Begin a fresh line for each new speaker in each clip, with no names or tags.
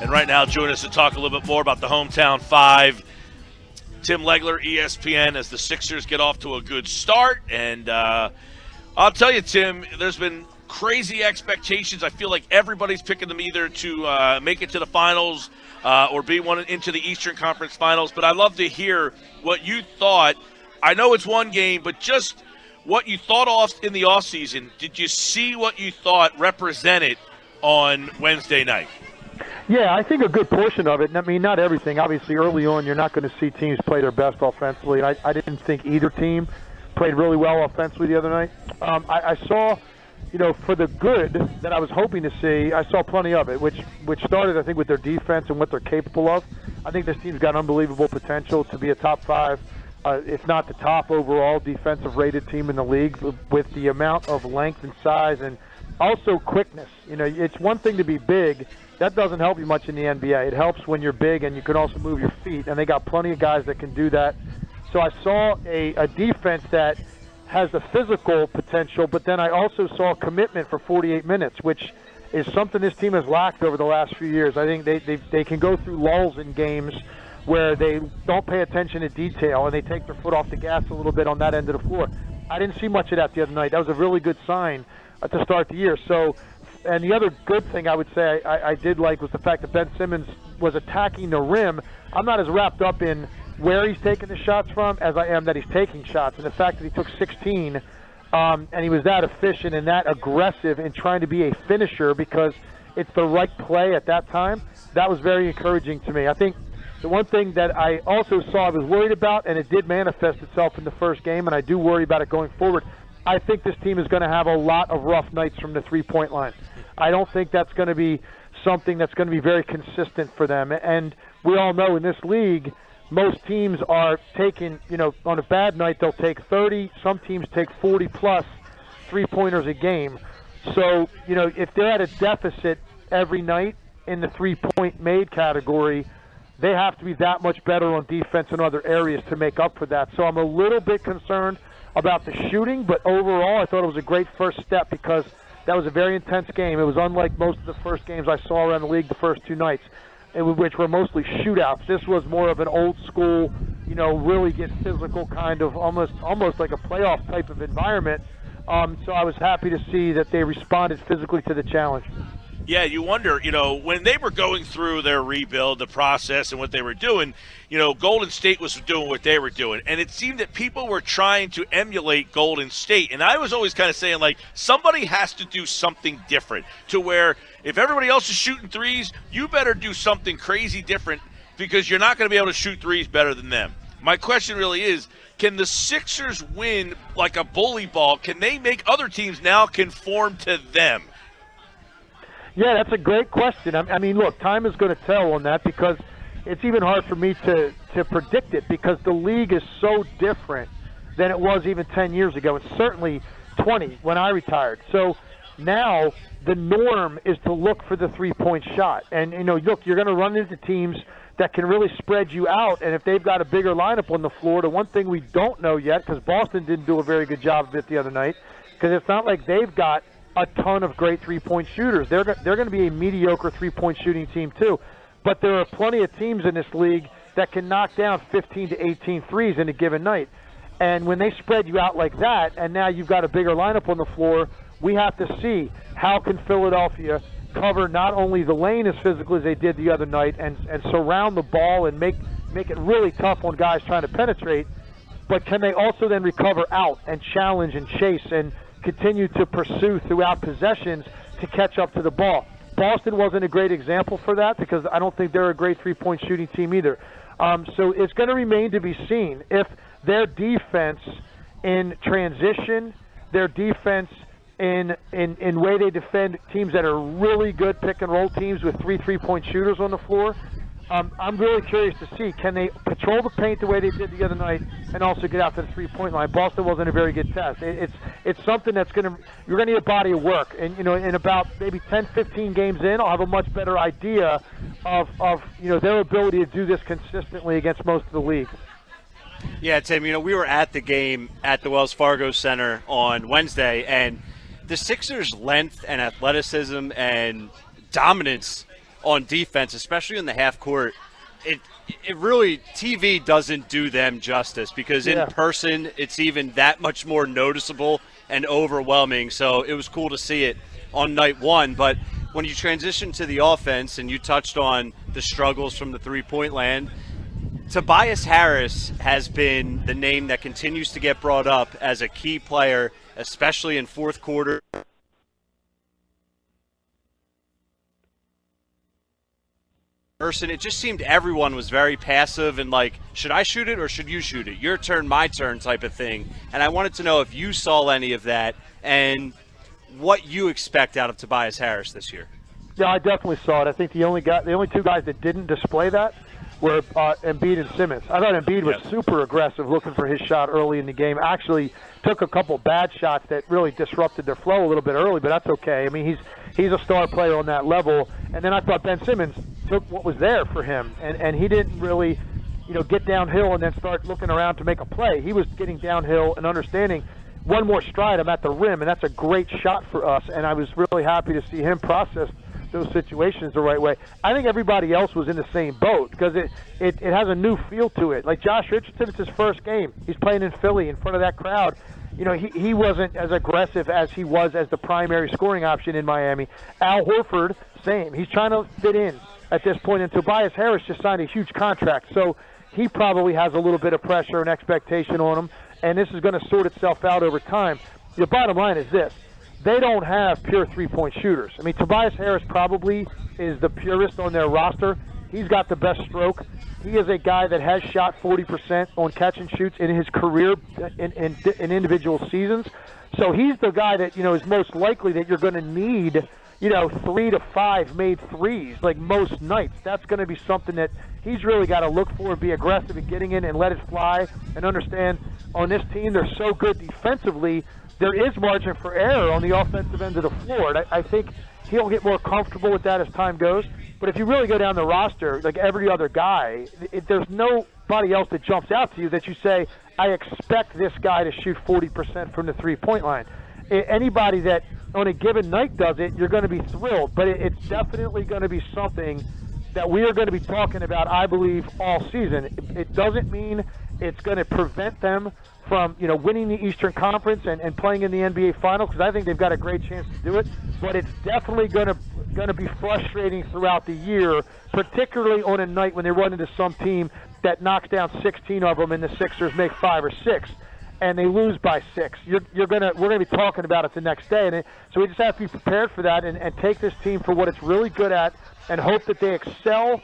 And right now, join us to talk a little bit more about the Hometown Five. Tim Legler, ESPN, as the Sixers get off to a good start. And I'll tell you, Tim, there's been crazy expectations. I feel like everybody's picking them either to make it to the finals or be one into the Eastern Conference Finals. But I'd love to hear what you thought. I know it's one game, but just what you thought off in the offseason. Did you see what you thought represented on Wednesday night?
Yeah, I think a good portion of it. I mean, not everything. Obviously, early on, you're not going to see teams play their best offensively. I didn't think either team played really well offensively the other night. I saw, for the good that I was hoping to see, I saw plenty of it, which started, I think, with their defense and what they're capable of. I think this team's got unbelievable potential to be a top five, if not the top overall defensive rated team in the league with the amount of length and size and also quickness. It's one thing to be big. That doesn't help you much in the NBA. It helps when you're big and you can also move your feet, and they got plenty of guys that can do that. So I saw a defense that has the physical potential, but then I also saw commitment for 48 minutes, which is something this team has lacked over the last few years. I think they can go through lulls in games where they don't pay attention to detail and they take their foot off the gas a little bit on that end of the floor. I didn't see much of that the other night. That was a really good sign to start the year. So. And the other good thing I would say I did like was the fact that Ben Simmons was attacking the rim. I'm not as wrapped up in where he's taking the shots from as I am that he's taking shots. And the fact that he took 16 and he was that efficient and that aggressive in trying to be a finisher because it's the right play at that time, that was very encouraging to me. I think the one thing that I also saw I was worried about, and it did manifest itself in the first game, and I do worry about it going forward, I think this team is going to have a lot of rough nights from the three-point line. I don't think that's going to be something that's going to be very consistent for them. And we all know in this league, most teams are taking, on a bad night, they'll take 30. Some teams take 40-plus three-pointers a game. So, if they're at a deficit every night in the three-point made category, they have to be that much better on defense in other areas to make up for that. So I'm a little bit concerned about the shooting, but overall I thought it was a great first step because that was a very intense game. It was unlike most of the first games I saw around the league the first two nights, which were mostly shootouts. This was more of an old school, really get physical kind of almost like a playoff type of environment. So I was happy to see that they responded physically to the challenge.
Yeah, you wonder, when they were going through their rebuild, the process and what they were doing, Golden State was doing what they were doing. And it seemed that people were trying to emulate Golden State. And I was always kind of saying, somebody has to do something different to where if everybody else is shooting threes, you better do something crazy different because you're not going to be able to shoot threes better than them. My question really is, can the Sixers win like a bully ball? Can they make other teams now conform to them?
Yeah, that's a great question. I mean, look, time is going to tell on that because it's even hard for me to predict it because the league is so different than it was even 10 years ago and certainly 20 when I retired. So now the norm is to look for the three-point shot. And, look, you're going to run into teams that can really spread you out, and if they've got a bigger lineup on the floor, the one thing we don't know yet, because Boston didn't do a very good job of it the other night, because it's not like they've got a ton of great three-point shooters. They're going to be a mediocre three-point shooting team too. But there are plenty of teams in this league that can knock down 15 to 18 threes in a given night. And when they spread you out like that, and now you've got a bigger lineup on the floor, we have to see how can Philadelphia cover not only the lane as physically as they did the other night and surround the ball and make it really tough on guys trying to penetrate, but can they also then recover out and challenge and chase and continue to pursue throughout possessions to catch up to the ball. Boston wasn't a great example for that because I don't think they're a great three-point shooting team either. So it's going to remain to be seen if their defense in transition, their defense in way they defend teams that are really good pick-and-roll teams with three-point shooters on the floor, I'm really curious to see, can they patrol the paint the way they did the other night and also get out to the three-point line? Boston wasn't a very good test. It's something that's you're going to need a body of work. And, in about maybe 10, 15 games in, I'll have a much better idea of their ability to do this consistently against most of the league.
Yeah, Tim, we were at the game at the Wells Fargo Center on Wednesday, and the Sixers' length and athleticism and dominance on defense, especially in the half court, it really, TV doesn't do them justice because in person it's even that much more noticeable and overwhelming. So it was cool to see it on night one. But when you transition to the offense and you touched on the struggles from the three-point land, Tobias Harris has been the name that continues to get brought up as a key player, especially in fourth quarter. It just seemed everyone was very passive and like, should I shoot it or should you shoot it? Your turn, my turn type of thing. And I wanted to know if you saw any of that and what you expect out of Tobias Harris this year.
Yeah, I definitely saw it. I think the only two guys that didn't display that were Embiid and Simmons. I thought Embiid was super aggressive looking for his shot early in the game. Actually took a couple bad shots that really disrupted their flow a little bit early, but that's okay. I mean, he's a star player on that level. And then I thought Ben Simmons took what was there for him, and he didn't really, get downhill and then start looking around to make a play. He was getting downhill and understanding one more stride, I'm at the rim, and that's a great shot for us. And I was really happy to see him process those situations the right way. I think everybody else was in the same boat because it has a new feel to it. Like Josh Richardson, it's his first game. He's playing in Philly in front of that crowd. He wasn't as aggressive as he was as the primary scoring option in Miami. Al Horford, same. He's trying to fit in at this point, and Tobias Harris just signed a huge contract. So he probably has a little bit of pressure and expectation on him, and this is going to sort itself out over time. The bottom line is this. They don't have pure three-point shooters. I mean, Tobias Harris probably is the purest on their roster. He's got the best stroke. He is a guy that has shot 40% on catch and shoots in his career in individual seasons. So he's the guy that, is most likely that you're going to need, 3 to 5 made threes, like most nights. That's going to be something that he's really got to look for and be aggressive in getting in and let it fly and understand on this team they're so good defensively, there is margin for error on the offensive end of the floor. And I think he'll get more comfortable with that as time goes. But if you really go down the roster, like every other guy, there's nobody else that jumps out to you that you say, I expect this guy to shoot 40% from the three-point line. Anybody that on a given night does it, you're going to be thrilled. But it's definitely going to be something that we are going to be talking about, I believe, all season. It doesn't mean it's going to prevent them from winning the Eastern Conference and playing in the NBA Finals, because I think they've got a great chance to do it. But it's definitely going to be frustrating throughout the year, particularly on a night when they run into some team that knocks down 16 of them and the Sixers make 5 or 6, and they lose by 6. We're gonna be talking about it the next day, and so we just have to be prepared for that and take this team for what it's really good at, and hope that they excel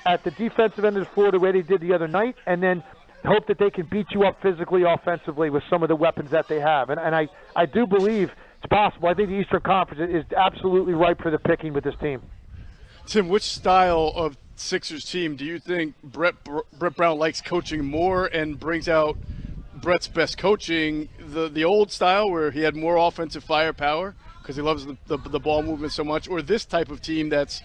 at the defensive end of the floor the way they did the other night, and then hope that they can beat you up physically, offensively with some of the weapons that they have. And I do believe it's possible. I think the Eastern Conference is absolutely ripe for the picking with this team.
Tim, which style of Sixers team do you think Brett Brown likes coaching more and brings out Brett's best coaching? The old style where he had more offensive firepower because he loves the ball movement so much, or this type of team that's,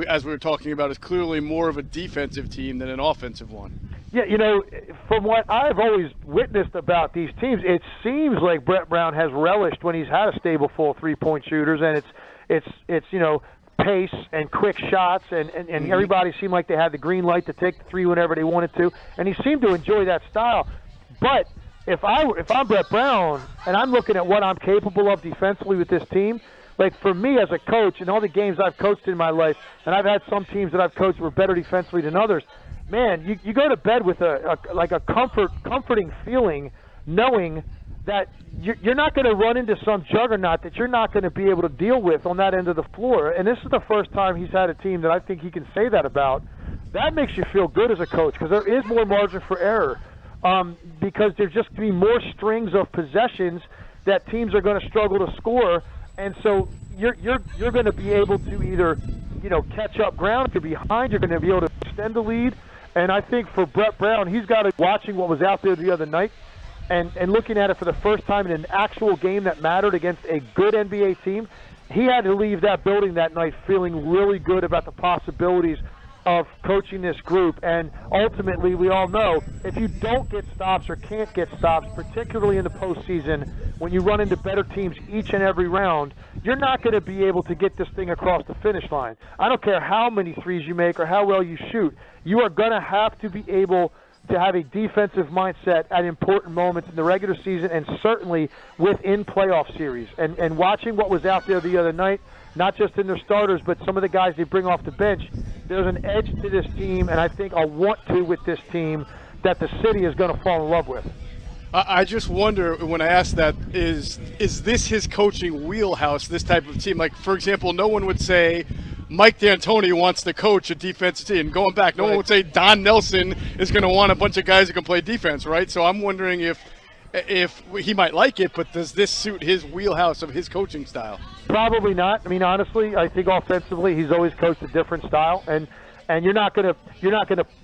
as we were talking about, is clearly more of a defensive team than an offensive one?
Yeah, from what I've always witnessed about these teams, it seems like Brett Brown has relished when he's had a stable full three-point shooters, and it's pace and quick shots, and everybody seemed like they had the green light to take the three whenever they wanted to, and he seemed to enjoy that style. But if I'm Brett Brown and I'm looking at what I'm capable of defensively with this team, like for me as a coach and all the games I've coached in my life, and I've had some teams that I've coached who were better defensively than others, man, you go to bed with a comforting feeling, knowing that you're not going to run into some juggernaut that you're not going to be able to deal with on that end of the floor. And this is the first time he's had a team that I think he can say that about. That makes you feel good as a coach because there is more margin for error because there's just going to be more strings of possessions that teams are going to struggle to score. And so you're going to be able to either catch up ground if you're behind. You're going to be able to extend the lead. And I think for Brett Brown, he's got to watching what was out there the other night and looking at it for the first time in an actual game that mattered against a good NBA team. He had to leave that building that night feeling really good about the possibilities of coaching this group. And ultimately, we all know if you don't get stops or can't get stops, particularly in the postseason, when you run into better teams each and every round, you're not going to be able to get this thing across the finish line. I don't care how many threes you make or how well you shoot. You are going to have to be able to have a defensive mindset at important moments in the regular season and certainly within playoff series. And watching what was out there the other night, not just in their starters, but some of the guys they bring off the bench, there's an edge to this team, and I think a want-to with this team that the city is going to fall in love with.
I just wonder when I ask that, is this his coaching wheelhouse, this type of team? Like, for example, no one would say Mike D'Antoni wants to coach a defensive team. Going back, no one would say Don Nelson is going to want a bunch of guys who can play defense, right? So I'm wondering if he might like it, but does this suit his wheelhouse of his coaching style?
Probably not. I mean, honestly, I think offensively he's always coached a different style, and you're not gonna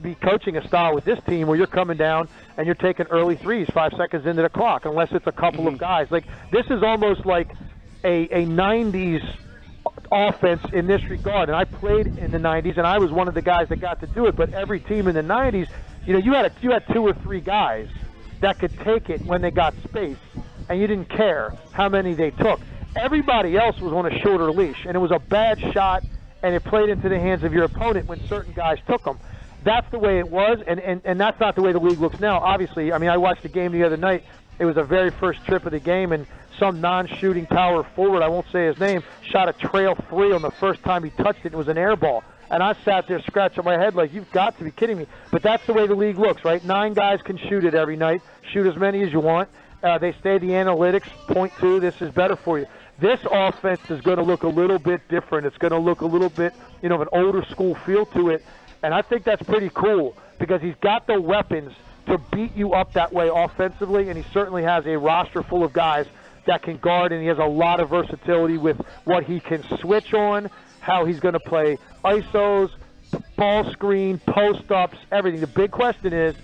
be coaching a style with this team where you're coming down and you're taking early threes 5 seconds into the clock, unless it's a couple of guys. Like, this is almost like a 90s offense in this regard. And I played in the 90s, and I was one of the guys that got to do it. But every team in the 90s, you had 2 or 3 guys that could take it when they got space, and you didn't care how many they took. Everybody else was on a shorter leash, and it was a bad shot, and it played into the hands of your opponent when certain guys took them. That's the way it was, and that's not the way the league looks now. Obviously, I mean, I watched the game the other night. It was the very first trip of the game, and some non-shooting power forward, I won't say his name, shot a trail 3 on the first time he touched it. It was an air ball. And I sat there scratching my head like, you've got to be kidding me. But that's the way the league looks, right? 9 guys can shoot it every night. Shoot as many as you want. They say the analytics point to this is better for you. This offense is going to look a little bit different. It's going to look a little bit, of an older school feel to it. And I think that's pretty cool because he's got the weapons to beat you up that way offensively, and he certainly has a roster full of guys that can guard, and he has a lot of versatility with what he can switch on, how he's going to play ISOs, ball screen, post-ups, everything. The big question is,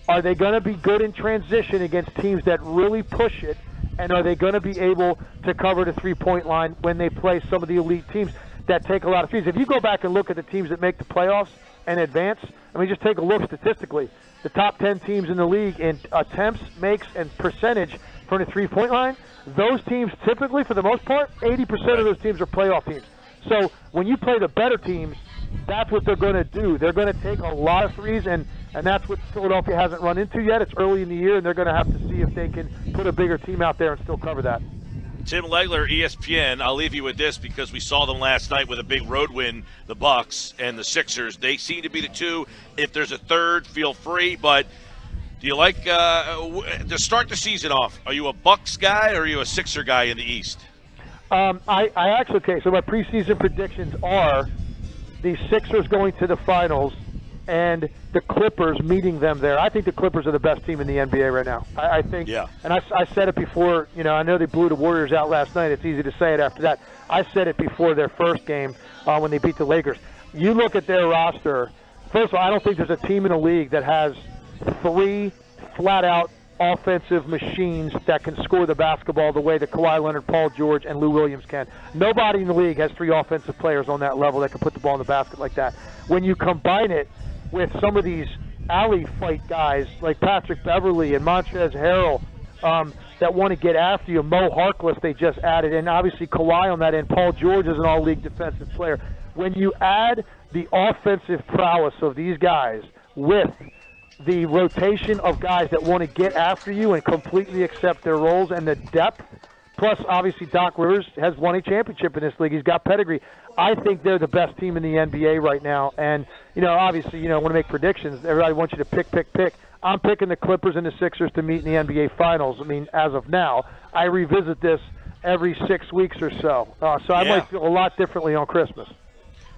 are they going to be good in transition against teams that really push it, and are they going to be able to cover the three-point line when they play some of the elite teams that take a lot of threes? If you go back and look at the teams that make the playoffs and advance, I mean, just take a look statistically. The top 10 teams in the league in attempts, makes, and percentage from the three-point line, those teams typically, for the most part, 80% of those teams are playoff teams. So when you play the better teams, that's what they're going to do. They're going to take a lot of threes, and that's what Philadelphia hasn't run into yet. It's early in the year, and they're going to have to see if they can put a bigger team out there and still cover that.
Tim Legler, ESPN. I'll leave you with this because we saw them last night with a big road win, the Bucks and the Sixers. They seem to be the two. If there's a third, feel free. But do you like to start the season off? Are you a Bucks guy or are you a Sixer guy in the East?
I actually, okay, so my preseason predictions are the Sixers going to the finals and the Clippers meeting them there. I think the Clippers are the best team in the NBA right now. I think,
yeah.
And I said it before, I know they blew the Warriors out last night. It's easy to say it after that. I said it before their first game when they beat the Lakers. You look at their roster, first of all, I don't think there's a team in the league that has 3 flat-out offensive machines that can score the basketball the way that Kawhi Leonard, Paul George, and Lou Williams can. Nobody in the league has 3 offensive players on that level that can put the ball in the basket like that. When you combine it with some of these alley fight guys like Patrick Beverley and Montrezl Harrell that want to get after you, Mo Harkless they just added, and obviously Kawhi on that end. Paul George is an all-league defensive player. When you add the offensive prowess of these guys with the rotation of guys that want to get after you and completely accept their roles and the depth, plus obviously Doc Rivers has won a championship in this league. He's got pedigree. I think they're the best team in the NBA right now. And, obviously, I want to make predictions. Everybody wants you to pick. I'm picking the Clippers and the Sixers to meet in the NBA Finals. I mean, as of now, I revisit this every 6 weeks or so. So I might feel a lot differently on Christmas.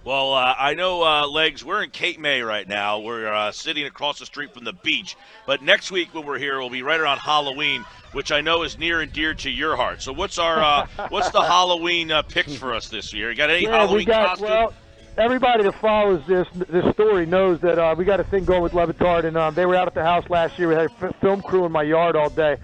Well, I know, Legs, we're in Cape May right now. We're sitting across the street from the beach. But next week when we're here, we'll be right around Halloween, which I know is near and dear to your heart. So what's our what's the Halloween picks for us this year? You got any Halloween costumes?
Well, everybody that follows this story knows that we got a thing going with Levitard, and they were out at the house last year. We had a film crew in my yard all day.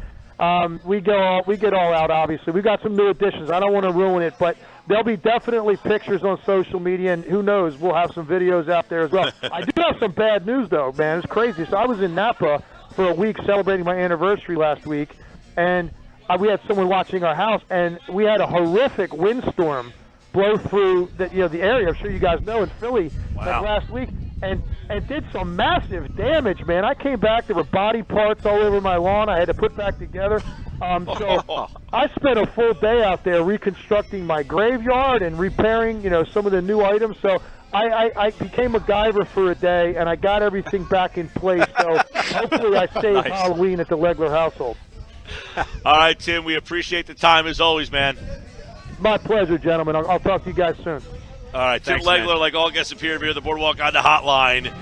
We get all out, obviously. We got some new additions. I don't want to ruin it, but there'll be definitely pictures on social media, and who knows, we'll have some videos out there as well. I do have some bad news, though, man. It's crazy. So I was in Napa for a week celebrating my anniversary last week, and we had someone watching our house, and we had a horrific windstorm blow through the area. I'm sure you guys know, in Philly like last week, and did some massive damage, man. I came back, there were body parts all over my lawn I had to put back together. So I spent a full day out there reconstructing my graveyard and repairing, some of the new items. So I became a MacGyver for a day, and I got everything back in place. So hopefully I saved Halloween at the Legler household.
All right, Tim, we appreciate the time as always, man.
My pleasure, gentlemen. I'll talk to you guys soon.
All right, Tim Legler, like all guests appear to be on the Boardwalk on the hotline.